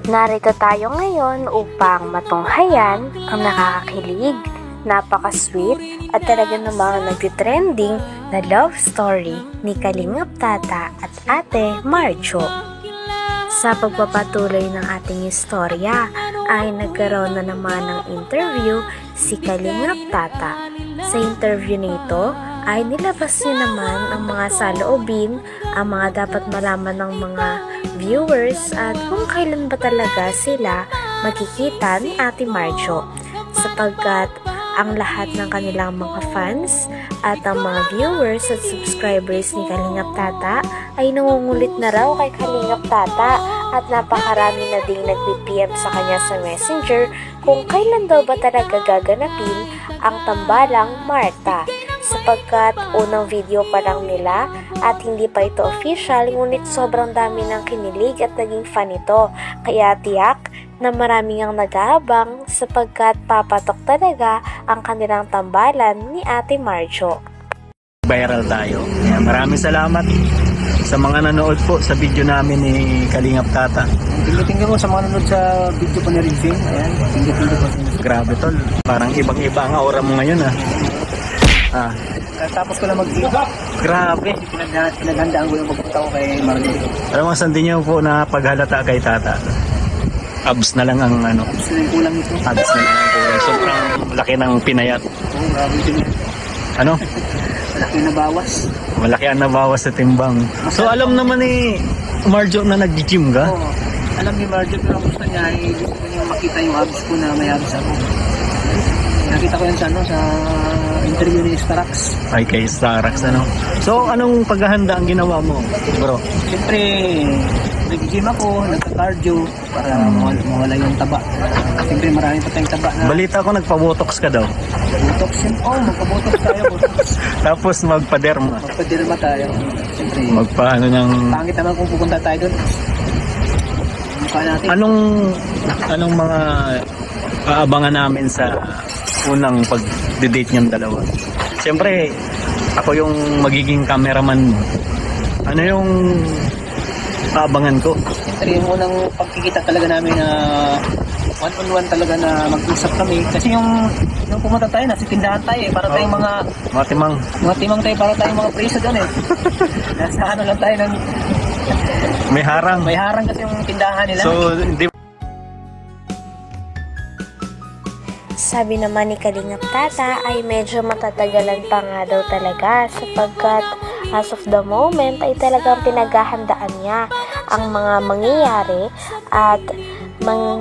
Narito tayo ngayon upang matunghayan ang nakakakilig, napaka-sweet at talaga namang nagtitrending na love story ni Kalingap Tata at Ate Marjo. Sa pagpapatuloy ng ating istorya ay nagkaroon na naman ng interview si Kalingap Tata. Sa interview nito ay nilabas niya naman ang mga saloobin, ang mga dapat malaman ng mga viewers at kung kailan ba talaga sila magkikita ni Ate Marjo, sapagkat ang lahat ng kanilang mga fans at ang mga viewers at subscribers ni Kalingap Tata ay nangungulit na raw kay Kalingap Tata at napakarami na ding nag-PM sa kanya sa Messenger kung kailan daw ba talaga gaganapin ang tambalang Marta, sapagkat unang video pa lang nila at hindi pa ito official, ngunit sobrang dami ng kinilig at naging fan ito, kaya tiyak na maraming ang nag-aabang sapagkat papatok talaga ang kanilang tambalan ni Ate Marjo. Viral tayo. Maraming salamat sa mga nanood po sa video namin ni Kalingap Tata. Tingnan ko sa mga nanood sa video po ni Rizing. Ayan, tingnan ko. Grabe tol, parang ibang-iba ang aura mo ngayon Tapos ko na mag-vlog. Grabe. Pinaghandaan ko yung magpunta ko kay Marjo. Alam mo, saan din niyo po na paghalata kay Tata? Abs na lang ang ano. Abs na yung kulang ito. Abs na lang ang kulang. Sobrang laki ng pinayat. Oo, grabe din. Ano? Malaki na bawas. Malaki ang nabawas sa timbang. So alam naman ni Marjo na nag-gym ka? Oo. Alam ni Marjo, pero gusto niya ay gusto niya makita yung abs ko na may abs ako. Nakita ko yan sa interview ni Starax. Ay, kay Starax, ano? So, anong paghahanda ang ginawa mo, bro? Siyempre, nag-gym ako, nagka-cardio para mawala yung taba. Siyempre, marami pa tayong taba na... Balita ko, nagpa-botox ka daw. Botox yun? Oo, magpa-botox tayo. Tapos magpa-derma. Magpa-derma tayo. Siyempre, magpa-ano ng... pangit naman kung pupunta tayo doon. Mukha natin. Anong mga aabangan namin sa unang pag-date niyang dalawa? Siyempre, ako yung magiging cameraman mo. Ano yung aabangan ko? Siyempre, yung unang pagkikita talaga namin na one-on-one talaga na mag-usap kami. Kasi yung pumunta tayo, nasa tindahan tayo eh. Para tayong mga timang tayo, para tayong mga preso doon eh. Nasa ano lang tayo ng... May harang. May harang kasi yung tindahan nila. So, hindi... Sabi naman ni Kalingap Tata ay medyo matatagalan pa nga daw talaga, sapagkat as of the moment ay talagang pinaghahandaan niya ang mga mangyayari at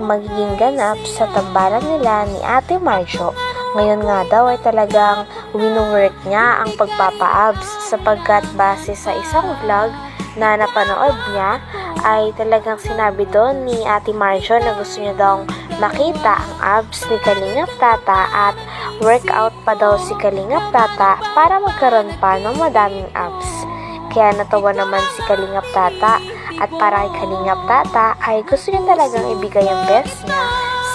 magiging ganap sa tambalan nila ni Ate Marjo. Ngayon nga daw ay talagang wino-work niya ang pagpapa-abs, sapagkat base sa isang vlog na napanood niya ay talagang sinabi doon ni Ate Marjo na gusto niya daw makita ang abs ni Kalingap Tata at workout pa daw si Kalingap Tata para magkaroon pa ng madaming abs. Kaya natawa naman si Kalingap Tata at para kay Kalingap Tata ay gusto niya talagang ibigay ang best niya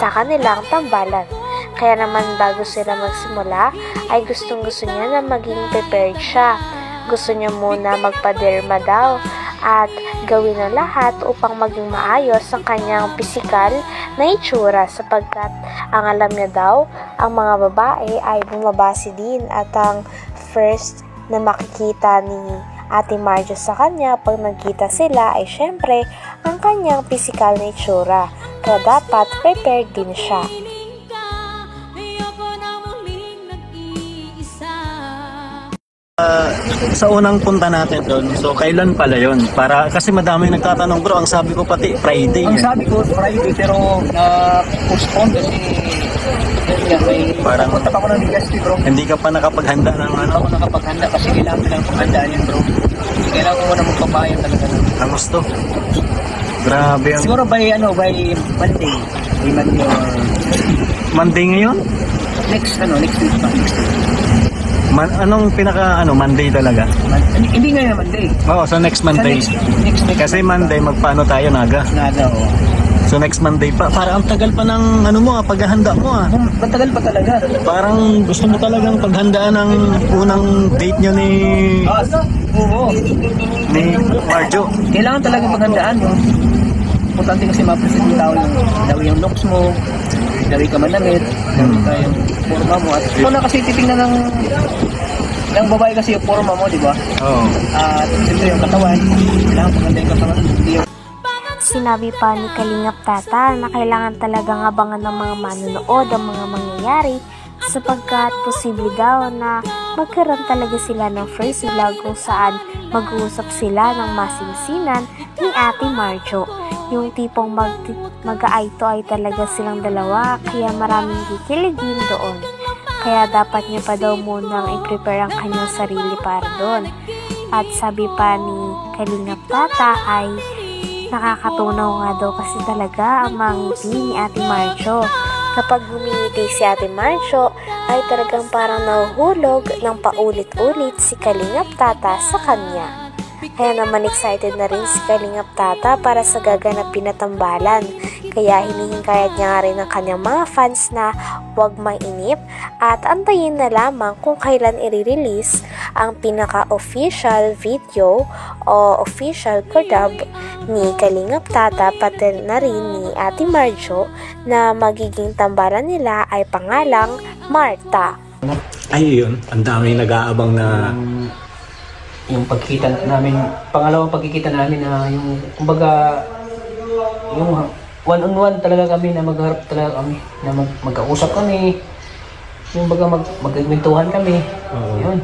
sa kanilang tambalan. Kaya naman bago sila magsimula ay gustong-gusto niya na maging prepared siya. Gusto niya muna magpa-derma daw at gawin ang lahat upang maging maayos ang kanyang pisikal na itsura, sapagkat ang alam niya daw, ang mga babae ay bumabase din at ang first na makikita ni Ate Marjo sa kanya pag nagkita sila ay syempre ang kanyang pisikal na itsura, kaya dapat prepared din siya. Sa unang punta natin doon, so kailan pala yun? Para, kasi madami nagtatanong bro, ang sabi ko pati Friday. Ang sabi ko Friday pero na-postpone kasi parang punta pa ako ng Legazpi bro. Hindi ka pa nakapaghanda ng ano? Ako nakapaghanda kasi kailangan lang paghandaan yun bro. Kailangan ko muna magpabayan talaga. Ang gusto. Grabe ang... Siguro by Monday. By Monday or... Monday ngayon? Next week pa. Anong Monday talaga? Hindi ngayon Monday. Oo, so next Monday. Next kasi Monday magpaano tayo naga? Naga, oo. So next Monday pa. Para ang tagal pa ng paghahanda mo . Matagal pa talaga. Parang gusto mo talagang paghandaan ng unang date nyo ni... Oo. Ni Marjo. Kailangan talaga paghandaan mo. importante kasi ma-present mo daw yung looks mo, daw ka manamit, daw yung forma mo. At ito na kasi titingnan ng babae kasi yung forma mo, di ba? Oo. At ito yung katawan, kailangan maganda yung katawan mo, hindi yung Sinabi pa ni Kalingap Tata na kailangan talagang abangan ng mga manonood ang mga mangyayari sapagkat posible daw na magkaroon talaga sila ng first vlog kung saan mag-uusap sila ng masinsinan ni Ate Marjo. Yung tipong mag-eye to eye talaga silang dalawa kaya maraming kikiligin doon. Kaya dapat niya pa daw munang i-prepare ang kanyang sarili para doon. At sabi pa ni Kalingap Tata ay nakakatunaw nga daw kasi talaga ang mga ngiti ni Ate Marjo. Kapag ngumingiti si Ate Marjo, ay talagang parang nahuhulog ng paulit-ulit si Kalingap Tata sa kanya. Kaya naman excited na rin si Kalingap Tata para sa gaganapin na tambalan. Kaya hinihingayat niya nga rin ang kanyang mga fans na huwag mainip at antayin na lamang kung kailan i-release ang pinaka-official video o official collab ni Kalingap Tata pati na rin ni Ate Marjo na magiging tambalan nila ay pangalang Marta. Ay, yun. Ang daming nag-aabang na yung pagkikita namin, pangalawang pagkikita namin na yung, kumbaga, yung one-on-one talaga kami na magharap talaga kami, na magkausap kami, yung baga magkikwentuhan kami. Yun.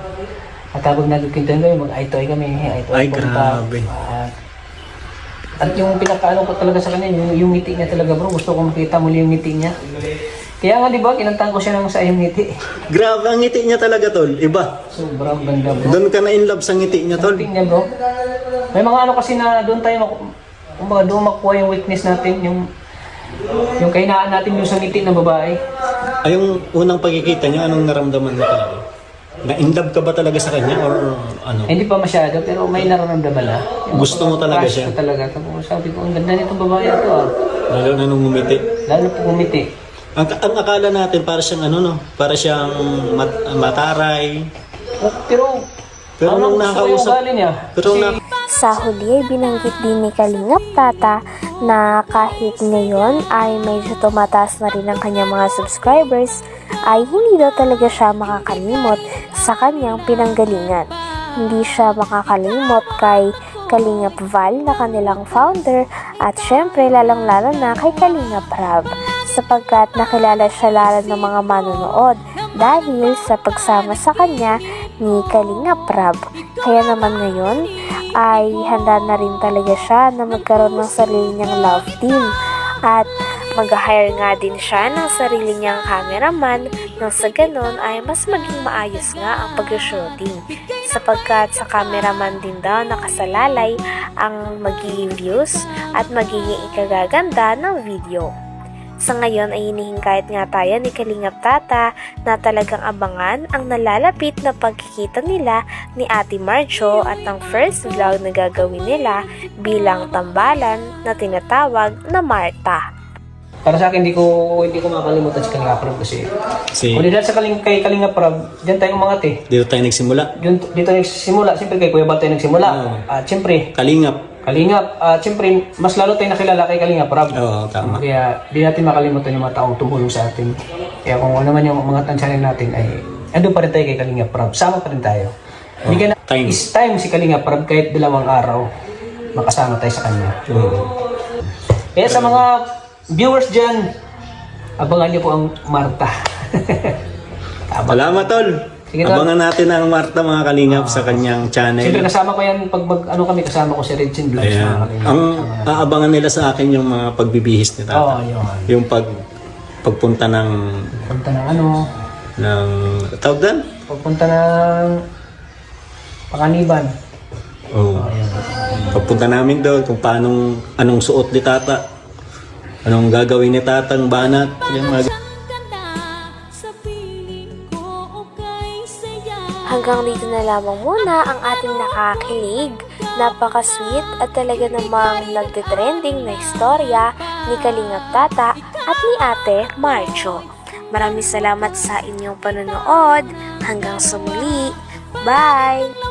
At habang nagkikwentuhan kami, mag-eye to eye kami. Ay, grabe. At yung pinakaano ko talaga sa kanya, yung ngiti niya talaga bro, gusto ko makita muli yung ngiti niya. Kaya nga diba, kinantahan ko siya ng sa iyong ngiti. Grabe, ang ngiti niya talaga, tol. Iba. Sobrang ganda bro. Doon ka na in love sa ngiti niya, tol. Ngiti niya bro. May mga ano kasi na doon tayo, kumbaga doon makuha yung weakness natin, yung kahinaan natin yung sa ngiti ng babae. Ay, yung unang pagkikita niyo, anong naramdaman mo talaga? Na-in-love ka ba talaga sa kanya or ano? Hindi pa masyado, pero may nararamdaman na. Gusto mo talaga siya? Gusto ko talaga. Tapos sabi ko, ang ganda nitong babae ito ah. Lalo na nung ngumiti. Lalo po umiti. Ang akala natin para siyang ano no, para siyang mataray. Pero nung nakausap, niya? Sa huli ay binanggit din ni Kalingap Tata na kahit ngayon ay medyo tumataas na rin ang kanyang mga subscribers ay hindi daw talaga siya makakalimot sa kanyang pinanggalingan. Hindi siya makakalimot kay Kalingap Val na kanilang founder at syempre lalong-lalo na kay Kalingap Rab sapagkat nakilala siya lalo ng mga manonood dahil sa pagsama sa kanya ni Kalingap Rab. Kaya naman ngayon ay handa na rin talaga siya na magkaroon ng sarili niyang love team at mag-hire nga din siya ng sarili niyang cameraman nang sa ganon ay mas maging maayos nga ang pag-shooting sapagkat sa cameraman din daw nakasalalay ang magiging views at magiging ikagaganda ng video. Sa ngayon ay hinihingkayat nga tayo ni Kalingap Tata na talagang abangan ang nalalapit na pagkikita nila ni Ate Marjo at ang first vlog na gagawin nila bilang tambalan na tinatawag na Marta. Para sa akin, hindi ko makakalimutan si Kalingap Rab kasi kung dahil sa kay Kalingap Rab, diyan tayo umangat eh. Dito tayo nagsimula. Dito nagsimula, siyempre kay Kuya Bal tayo nagsimula. At siyempre, Kalingap. Siyempre, mas lalo tayo nakilala kay Kalingap Rab. Oo, tama. Kaya di natin makalimutan yung mga taong tumulong sa atin. Kaya kung ano man yung mga channel natin ay andun pa rin tayo kay Kalingap Rab. Sama pa rin tayo. Bigyan na is time si Kalingap Rab kahit 2 araw makasama tayo sa kanya. Kaya sa mga viewers dyan, abangan niyo po ang Marta. Salamat, tol. Sige, tol. Abangan natin ang Marta mga Kalingap sa kanyang channel. Siyempre kasama ko yan pag kasama ko si Redchin Vlogs. Ayan. Ang aabangan nila sa akin yung mga pagbibihis ni Tata. Yun. Yung pagpunta ng Punta ng ano? ng tawag doon? Pagpunta ng Panganiban. Oo. Pagpunta namin doon kung anong suot ni Tata. Anong gagawin ni Tatang banat. Yung mga Hanggang dito na lamang muna ang ating nakakilig, napaka-sweet at talaga namang nagtitrending na istorya ni Kalingap Tata at ni Ate Marjo. Maraming salamat sa inyong panonood. Hanggang sa muli. Bye!